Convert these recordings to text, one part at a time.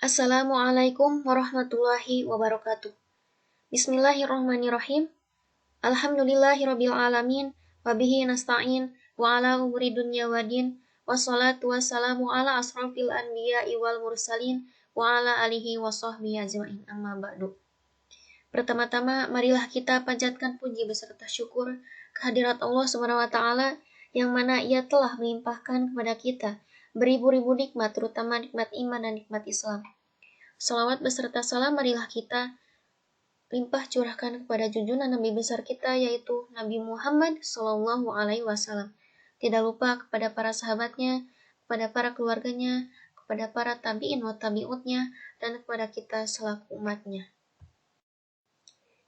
Assalamualaikum warahmatullahi wabarakatuh. Bismillahirrahmanirrahim. Alhamdulillahirabbil alamin wa bihi nasta'in wa ala umuri dunya waddin wassalatu wassalamu ala asrofil anbiya'i wal mursalin wa ala alihi wa sahbihi ajma'in, amma ba'du. Pertama-tama marilah kita panjatkan puji beserta syukur kehadirat Allah Subhanahu wa taala yang mana Ia telah melimpahkan kepada kita beribu-ribu nikmat, terutama nikmat iman dan nikmat Islam. Salawat beserta salam marilah kita limpah curahkan kepada junjungan Nabi besar kita, yaitu Nabi Muhammad Sallallahu Alaihi Wasallam. Tidak lupa kepada para sahabatnya, kepada para keluarganya, kepada para tabi'in wa tabi'utnya, dan kepada kita selaku umatnya.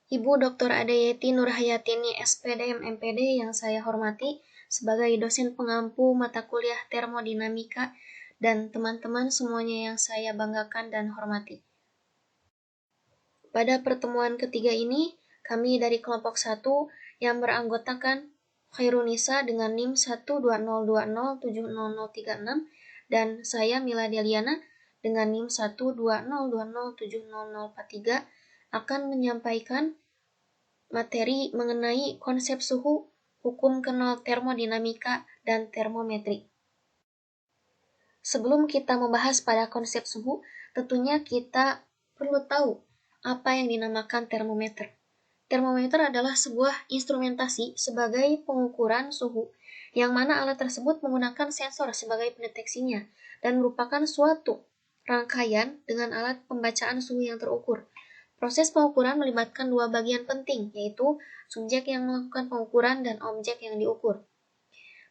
Ibu Dr. Adayeti Nurhayatini SPD MPD yang saya hormati sebagai dosen pengampu mata kuliah termodinamika dan teman-teman semuanya yang saya banggakan dan hormati. Pada pertemuan ketiga ini, kami dari kelompok 1 yang beranggotakan Khairunisa dengan NIM 120207036 dan saya Mila Deliana dengan NIM 120207043 akan menyampaikan materi mengenai konsep suhu, hukum kenal termodinamika, dan termometri. Sebelum kita membahas pada konsep suhu, tentunya kita perlu tahu apa yang dinamakan termometer. Termometer adalah sebuah instrumentasi sebagai pengukuran suhu, yang mana alat tersebut menggunakan sensor sebagai pendeteksinya, dan merupakan suatu rangkaian dengan alat pembacaan suhu yang terukur. Proses pengukuran melibatkan dua bagian penting, yaitu subjek yang melakukan pengukuran dan objek yang diukur.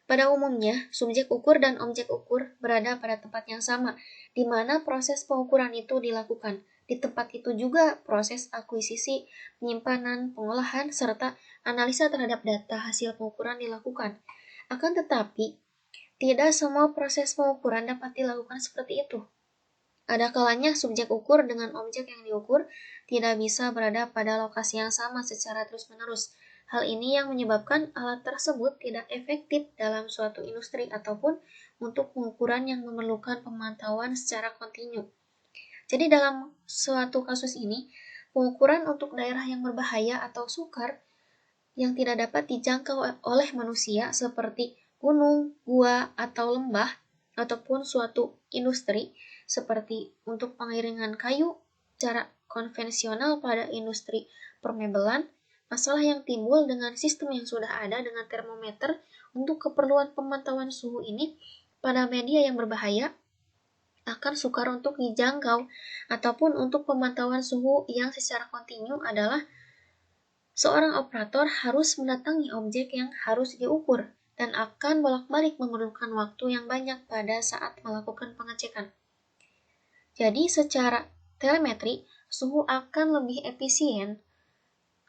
Pada umumnya, subjek ukur dan objek ukur berada pada tempat yang sama, di mana proses pengukuran itu dilakukan. Di tempat itu juga proses akuisisi, penyimpanan, pengolahan, serta analisa terhadap data hasil pengukuran dilakukan. Akan tetapi, tidak semua proses pengukuran dapat dilakukan seperti itu. Ada kalanya subjek ukur dengan objek yang diukur tidak bisa berada pada lokasi yang sama secara terus-menerus. Hal ini yang menyebabkan alat tersebut tidak efektif dalam suatu industri ataupun untuk pengukuran yang memerlukan pemantauan secara kontinu. Jadi dalam suatu kasus ini, pengukuran untuk daerah yang berbahaya atau sukar yang tidak dapat dijangkau oleh manusia seperti gunung, gua, atau lembah, ataupun suatu industri seperti untuk pengiringan kayu secara konvensional pada industri permebelan, masalah yang timbul dengan sistem yang sudah ada dengan termometer untuk keperluan pemantauan suhu ini pada media yang berbahaya akan sukar untuk dijangkau, ataupun untuk pemantauan suhu yang secara kontinu adalah seorang operator harus mendatangi objek yang harus diukur dan akan bolak-balik memerlukan waktu yang banyak pada saat melakukan pengecekan. Jadi secara telemetri, suhu akan lebih efisien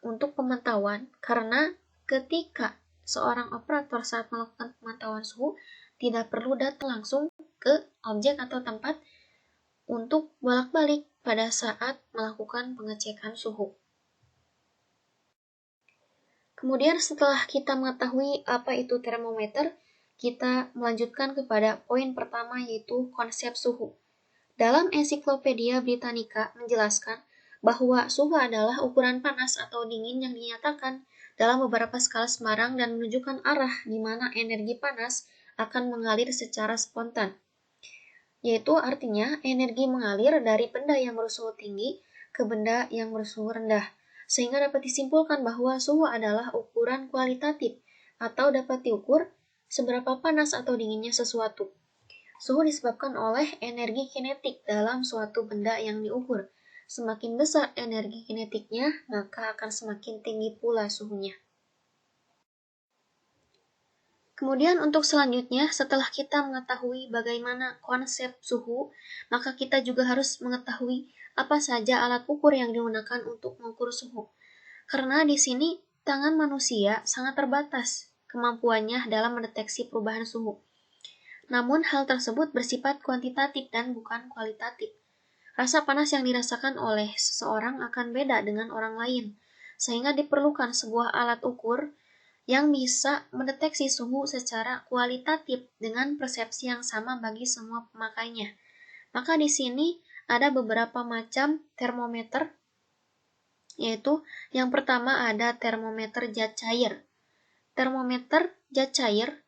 untuk pemantauan karena ketika seorang operator saat melakukan pemantauan suhu tidak perlu datang langsung ke objek atau tempat untuk bolak-balik pada saat melakukan pengecekan suhu. Kemudian setelah kita mengetahui apa itu termometer, kita melanjutkan kepada poin pertama, yaitu konsep suhu. Dalam Ensiklopedia Britannica menjelaskan bahwa suhu adalah ukuran panas atau dingin yang dinyatakan dalam beberapa skala sembarang dan menunjukkan arah di mana energi panas akan mengalir secara spontan. Yaitu artinya energi mengalir dari benda yang bersuhu tinggi ke benda yang bersuhu rendah. Sehingga dapat disimpulkan bahwa suhu adalah ukuran kualitatif atau dapat diukur seberapa panas atau dinginnya sesuatu. Suhu disebabkan oleh energi kinetik dalam suatu benda yang diukur. Semakin besar energi kinetiknya, maka akan semakin tinggi pula suhunya. Kemudian untuk selanjutnya, setelah kita mengetahui bagaimana konsep suhu, maka kita juga harus mengetahui apa saja alat ukur yang digunakan untuk mengukur suhu. Karena di sini tangan manusia sangat terbatas kemampuannya dalam mendeteksi perubahan suhu. Namun hal tersebut bersifat kuantitatif dan bukan kualitatif. Rasa panas yang dirasakan oleh seseorang akan beda dengan orang lain, sehingga diperlukan sebuah alat ukur yang bisa mendeteksi suhu secara kualitatif dengan persepsi yang sama bagi semua pemakainya. Maka di sini ada beberapa macam termometer, yaitu yang pertama ada termometer zat cair. Termometer zat cair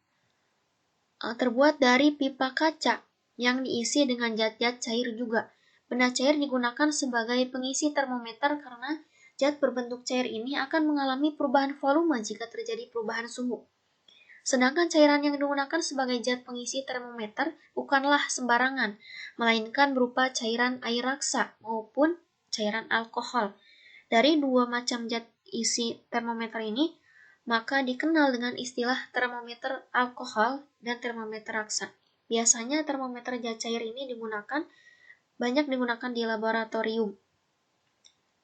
terbuat dari pipa kaca yang diisi dengan zat-zat cair juga. Benda cair digunakan sebagai pengisi termometer karena zat berbentuk cair ini akan mengalami perubahan volume jika terjadi perubahan suhu. Sedangkan cairan yang digunakan sebagai zat pengisi termometer bukanlah sembarangan, melainkan berupa cairan air raksa maupun cairan alkohol. Dari dua macam zat isi termometer ini, maka dikenal dengan istilah termometer alkohol dan termometer raksa. Biasanya termometer zat cair ini banyak digunakan di laboratorium.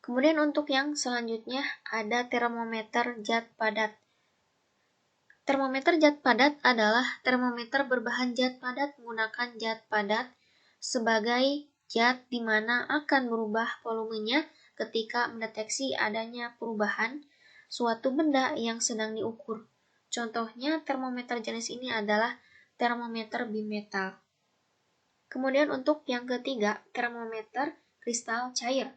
Kemudian untuk yang selanjutnya ada termometer zat padat. Termometer zat padat adalah termometer berbahan zat padat menggunakan zat padat sebagai zat di mana akan berubah volumenya ketika mendeteksi adanya perubahan suatu benda yang sedang diukur. Contohnya termometer jenis ini adalah termometer bimetal. Kemudian untuk yang ketiga, termometer kristal cair.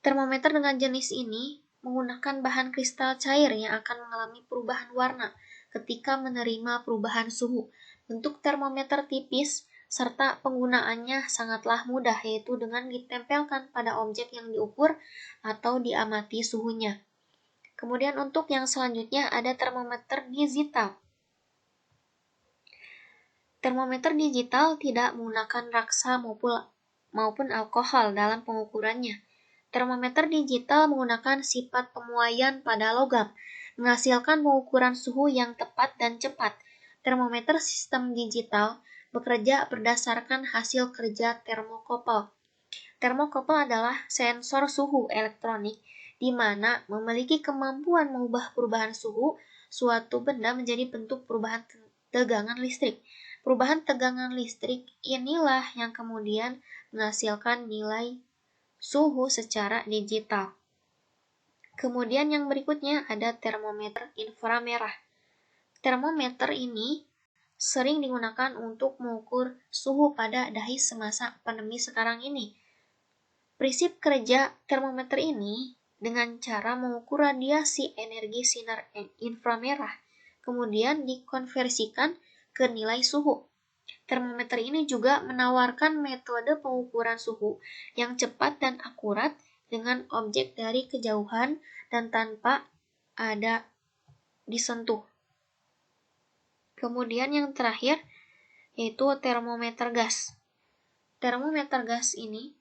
Termometer dengan jenis ini menggunakan bahan kristal cair yang akan mengalami perubahan warna ketika menerima perubahan suhu. Bentuk termometer tipis serta penggunaannya sangatlah mudah, yaitu dengan ditempelkan pada objek yang diukur atau diamati suhunya. Kemudian untuk yang selanjutnya ada termometer digital. Termometer digital tidak menggunakan raksa maupun alkohol dalam pengukurannya. Termometer digital menggunakan sifat pemuaian pada logam, menghasilkan pengukuran suhu yang tepat dan cepat. Termometer sistem digital bekerja berdasarkan hasil kerja termokouple. Termokouple adalah sensor suhu elektronik di mana memiliki kemampuan mengubah perubahan suhu suatu benda menjadi bentuk perubahan tegangan listrik. Perubahan tegangan listrik inilah yang kemudian menghasilkan nilai suhu secara digital. Kemudian yang berikutnya ada termometer inframerah. Termometer ini sering digunakan untuk mengukur suhu pada dahi semasa pandemi sekarang ini. Prinsip kerja termometer ini dengan cara mengukur radiasi energi sinar inframerah, kemudian dikonversikan ke nilai suhu. Termometer ini juga menawarkan metode pengukuran suhu yang cepat dan akurat dengan objek dari kejauhan dan tanpa ada disentuh. Kemudian yang terakhir yaitu termometer gas. Termometer gas ini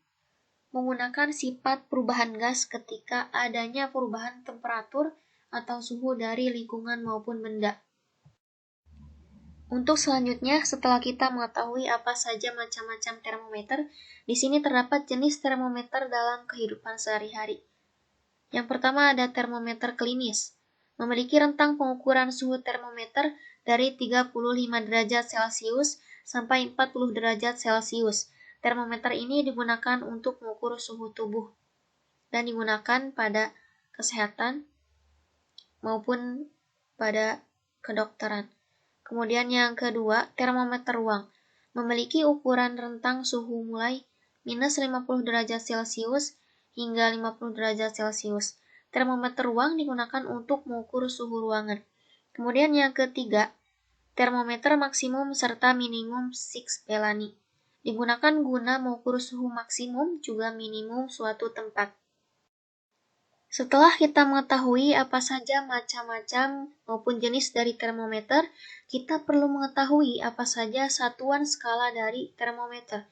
menggunakan sifat perubahan gas ketika adanya perubahan temperatur atau suhu dari lingkungan maupun benda. Untuk selanjutnya, setelah kita mengetahui apa saja macam-macam termometer, di sini terdapat jenis termometer dalam kehidupan sehari-hari. Yang pertama ada termometer klinis. Memiliki rentang pengukuran suhu termometer dari 35 derajat Celcius sampai 40 derajat Celcius. Termometer ini digunakan untuk mengukur suhu tubuh dan digunakan pada kesehatan maupun pada kedokteran. Kemudian yang kedua, termometer ruang. Memiliki ukuran rentang suhu mulai minus 50 derajat Celcius hingga 50 derajat Celcius. Termometer ruang digunakan untuk mengukur suhu ruangan. Kemudian yang ketiga, termometer maksimum serta minimum Six Bellani. Digunakan guna mengukur suhu maksimum juga minimum suatu tempat. Setelah kita mengetahui apa saja macam-macam maupun jenis dari termometer, kita perlu mengetahui apa saja satuan skala dari termometer.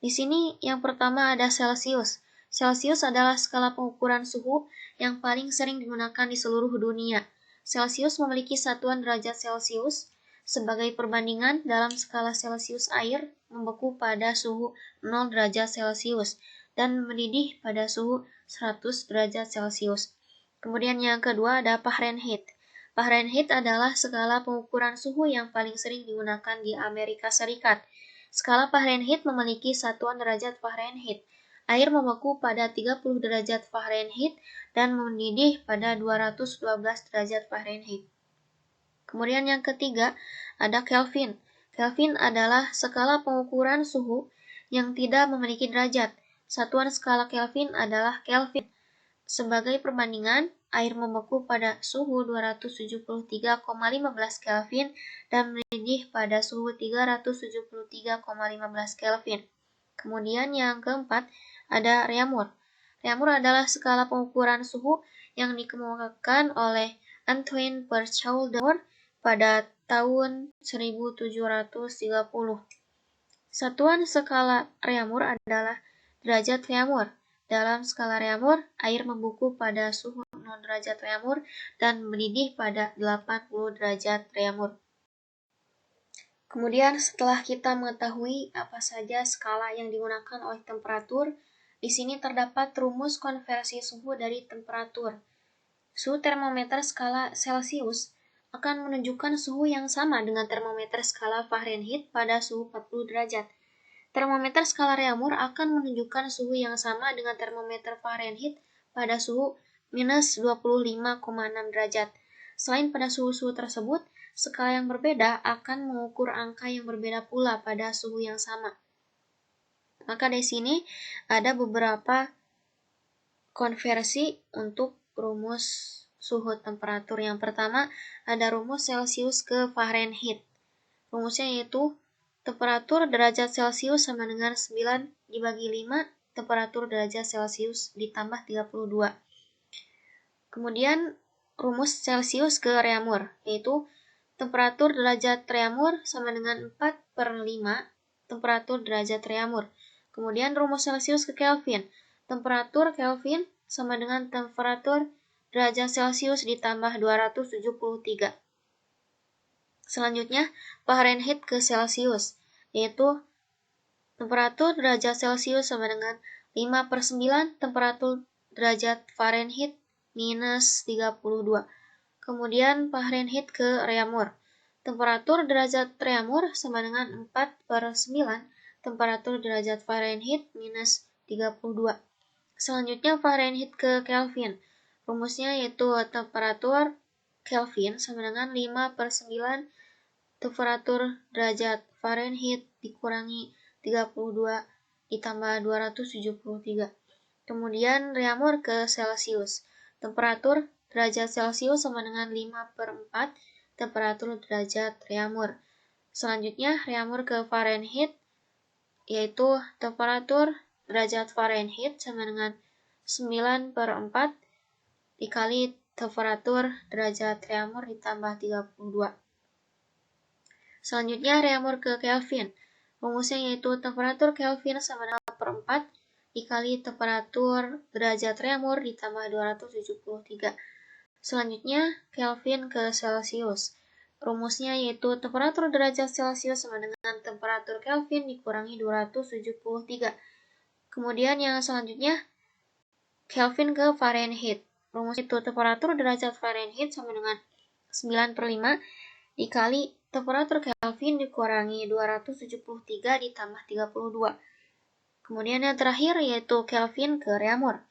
Di sini yang pertama ada Celcius. Celcius adalah skala pengukuran suhu yang paling sering digunakan di seluruh dunia. Celcius memiliki satuan derajat Celcius. Sebagai perbandingan, dalam skala Celcius air membeku pada suhu 0 derajat Celcius dan mendidih pada suhu 100 derajat Celcius. Kemudian yang kedua ada Fahrenheit. Fahrenheit adalah skala pengukuran suhu yang paling sering digunakan di Amerika Serikat. Skala Fahrenheit memiliki satuan derajat Fahrenheit. Air membeku pada 30 derajat Fahrenheit dan mendidih pada 212 derajat Fahrenheit. Kemudian yang ketiga ada Kelvin. Kelvin adalah skala pengukuran suhu yang tidak memiliki derajat. Satuan skala Kelvin adalah Kelvin. Sebagai perbandingan, air membeku pada suhu 273,15 Kelvin dan mendidih pada suhu 373,15 Kelvin. Kemudian yang keempat ada Reaumur. Reaumur adalah skala pengukuran suhu yang dikemukakan oleh Antoine Berchaudier pada tahun 1730. Satuan skala Reaumur adalah derajat Reaumur. Dalam skala Reaumur, air membeku pada suhu 0 derajat Reaumur dan mendidih pada 80 derajat Reaumur. Kemudian setelah kita mengetahui apa saja skala yang digunakan oleh temperatur, di sini terdapat rumus konversi suhu dari temperatur. Suhu termometer skala Celcius akan menunjukkan suhu yang sama dengan termometer skala Fahrenheit pada suhu 40 derajat. Termometer skala Reaumur akan menunjukkan suhu yang sama dengan termometer Fahrenheit pada suhu minus 25,6 derajat. Selain pada suhu-suhu tersebut, skala yang berbeda akan mengukur angka yang berbeda pula pada suhu yang sama. Maka di sini ada beberapa konversi untuk rumus suhu temperatur. Yang pertama ada rumus Celcius ke Fahrenheit. Rumusnya yaitu temperatur derajat Celcius sama dengan 9 dibagi 5 temperatur derajat Celcius ditambah 32. Kemudian rumus Celcius ke Reaumur, yaitu temperatur derajat Reaumur sama dengan 4/5 temperatur derajat Reaumur. Kemudian rumus Celcius ke Kelvin, temperatur Kelvin sama dengan temperatur derajat Celcius ditambah 273. Selanjutnya, Fahrenheit ke Celcius, yaitu temperatur derajat Celcius sama dengan 5/9 temperatur derajat Fahrenheit minus 32. Kemudian Fahrenheit ke Reaumur, temperatur derajat Reaumur sama dengan 4/9 temperatur derajat Fahrenheit minus 32. Selanjutnya Fahrenheit ke Kelvin, rumusnya yaitu temperatur Kelvin sama dengan 5/9 temperatur derajat Fahrenheit dikurangi 32 ditambah 273. Kemudian Reaumur ke Celcius, temperatur derajat Celcius sama dengan 5/4 temperatur derajat Reaumur. Selanjutnya Reaumur ke Fahrenheit, yaitu temperatur derajat Fahrenheit sama dengan 9/4 dikali temperatur derajat Reaumur ditambah 32. Selanjutnya Reaumur ke Kelvin. Rumusnya yaitu temperatur Kelvin sama dengan 4 dikali temperatur derajat Reaumur ditambah 273. Selanjutnya Kelvin ke Celcius. Rumusnya yaitu temperatur derajat Celcius sama dengan temperatur Kelvin dikurangi 273. Kemudian yang selanjutnya Kelvin ke Fahrenheit. Rumus itu temperatur derajat Fahrenheit sama dengan 9/5 dikali temperatur Kelvin dikurangi 273 ditambah 32. Kemudian yang terakhir yaitu Kelvin ke Reaumur.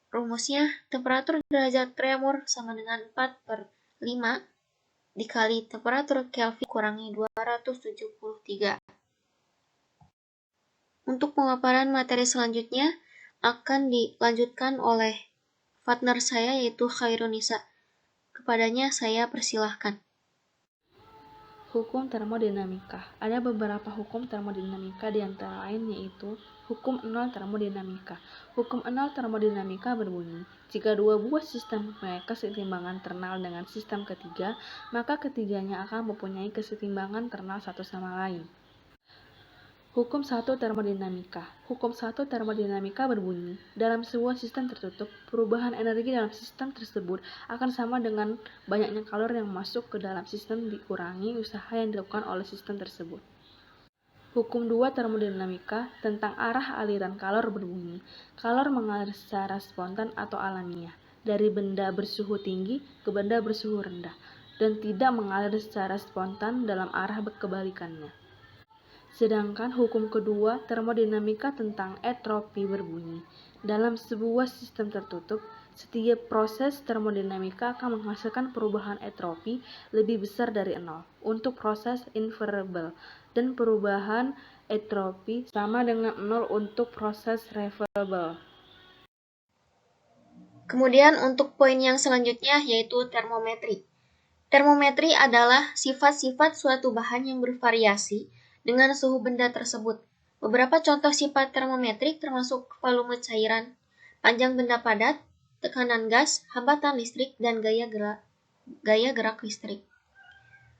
Rumusnya temperatur derajat Reaumur sama dengan 4/5 dikali temperatur Kelvin kurangi 273. Untuk pemaparan materi selanjutnya akan dilanjutkan oleh partner saya yaitu Khairunisa. Kepadanya saya persilahkan. Hukum termodinamika. Ada beberapa hukum termodinamika di antara lain yaitu hukum nol termodinamika. Hukum nol termodinamika berbunyi, jika dua buah sistem mempunyai kesetimbangan ternal dengan sistem ketiga, maka ketiganya akan mempunyai kesetimbangan ternal satu sama lain. Hukum 1 termodinamika. Hukum 1 termodinamika berbunyi, dalam sebuah sistem tertutup, perubahan energi dalam sistem tersebut akan sama dengan banyaknya kalor yang masuk ke dalam sistem dikurangi usaha yang dilakukan oleh sistem tersebut. Hukum 2 termodinamika tentang arah aliran kalor berbunyi, kalor mengalir secara spontan atau alamiah dari benda bersuhu tinggi ke benda bersuhu rendah dan tidak mengalir secara spontan dalam arah kebalikannya. Sedangkan hukum kedua termodinamika tentang entropi berbunyi, dalam sebuah sistem tertutup, setiap proses termodinamika akan menghasilkan perubahan entropi lebih besar dari nol untuk proses invariabel dan perubahan entropi sama dengan 0 untuk proses reversible. Kemudian untuk poin yang selanjutnya yaitu termometri. Termometri adalah sifat-sifat suatu bahan yang bervariasi dengan suhu benda tersebut. Beberapa contoh sifat termometrik termasuk volume cairan, panjang benda padat, tekanan gas, hambatan listrik, dan gaya gerak listrik.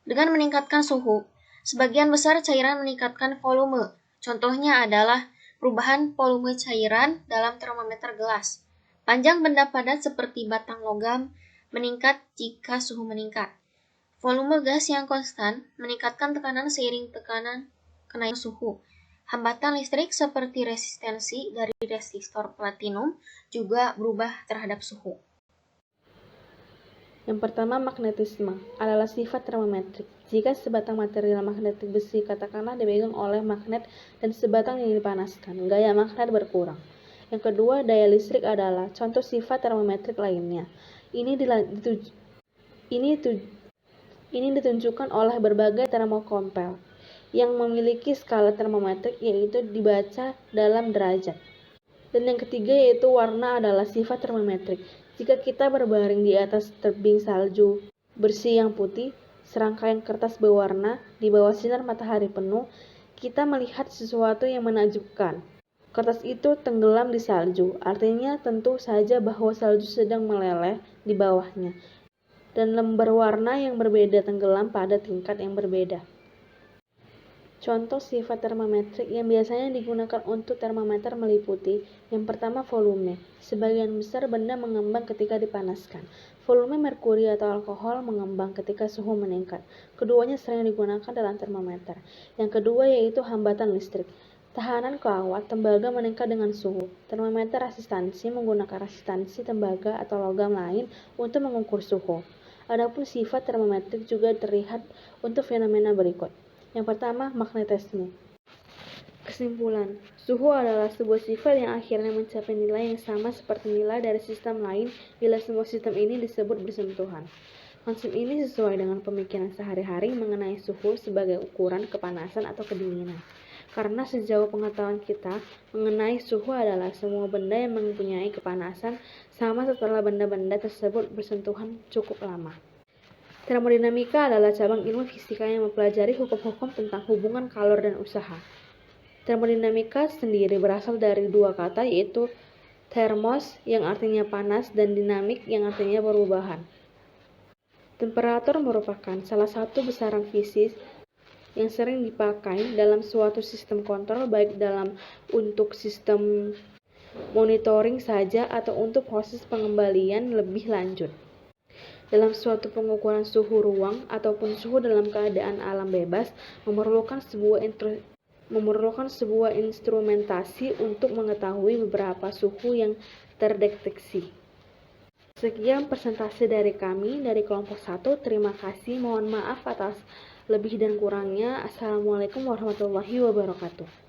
Dengan meningkatkan suhu, sebagian besar cairan meningkatkan volume. Contohnya adalah perubahan volume cairan dalam termometer gelas. Panjang benda padat seperti batang logam meningkat jika suhu meningkat. Volume gas yang konstan meningkatkan tekanan seiring kenaikan suhu. Hambatan listrik seperti resistensi dari resistor platinum juga berubah terhadap suhu. Yang pertama, magnetisme adalah sifat termometrik. Jika sebatang material magnetik besi katakanlah dipegang oleh magnet dan sebatang yang dipanaskan, gaya magnet berkurang. Yang kedua, daya listrik adalah contoh sifat termometrik lainnya. Ini ditunjukkan oleh berbagai termokompel yang memiliki skala termometrik yaitu dibaca dalam derajat. Dan yang ketiga yaitu warna adalah sifat termometrik. Jika kita berbaring di atas tebing salju bersih yang putih, serangkaian kertas berwarna di bawah sinar matahari penuh, kita melihat sesuatu yang menakjubkan. Kertas itu tenggelam di salju, artinya tentu saja bahwa salju sedang meleleh di bawahnya, dan lembar warna yang berbeda tenggelam pada tingkat yang berbeda. Contoh sifat termometrik yang biasanya digunakan untuk termometer meliputi: yang pertama, volume. Sebagian besar benda mengembang ketika dipanaskan. Volume merkuri atau alkohol mengembang ketika suhu meningkat. Keduanya sering digunakan dalam termometer. Yang kedua yaitu hambatan listrik. Tahanan kawat tembaga meningkat dengan suhu. Termometer resistansi menggunakan resistansi tembaga atau logam lain untuk mengukur suhu. Adapun sifat termometrik juga terlihat untuk fenomena berikut. Yang pertama, magnetisme. Kesimpulan, suhu adalah sebuah sifat yang akhirnya mencapai nilai yang sama seperti nilai dari sistem lain bila semua sistem ini disebut bersentuhan. Konsep ini sesuai dengan pemikiran sehari-hari mengenai suhu sebagai ukuran kepanasan atau kedinginan. Karena sejauh pengetahuan kita mengenai suhu adalah semua benda yang mempunyai kepanasan sama setelah benda-benda tersebut bersentuhan cukup lama. Termodinamika adalah cabang ilmu fisika yang mempelajari hukum-hukum tentang hubungan kalor dan usaha. Termodinamika sendiri berasal dari dua kata yaitu thermos yang artinya panas dan dinamik yang artinya perubahan. Temperatur merupakan salah satu besaran fisik yang sering dipakai dalam suatu sistem kontrol baik dalam untuk sistem monitoring saja atau untuk proses pengembalian lebih lanjut. Dalam suatu pengukuran suhu ruang ataupun suhu dalam keadaan alam bebas memerlukan sebuah instrumentasi untuk mengetahui beberapa suhu yang terdeteksi. Sekian presentasi dari kami dari kelompok 1. Terima kasih. Mohon maaf atas lebih dan kurangnya. Assalamualaikum warahmatullahi wabarakatuh.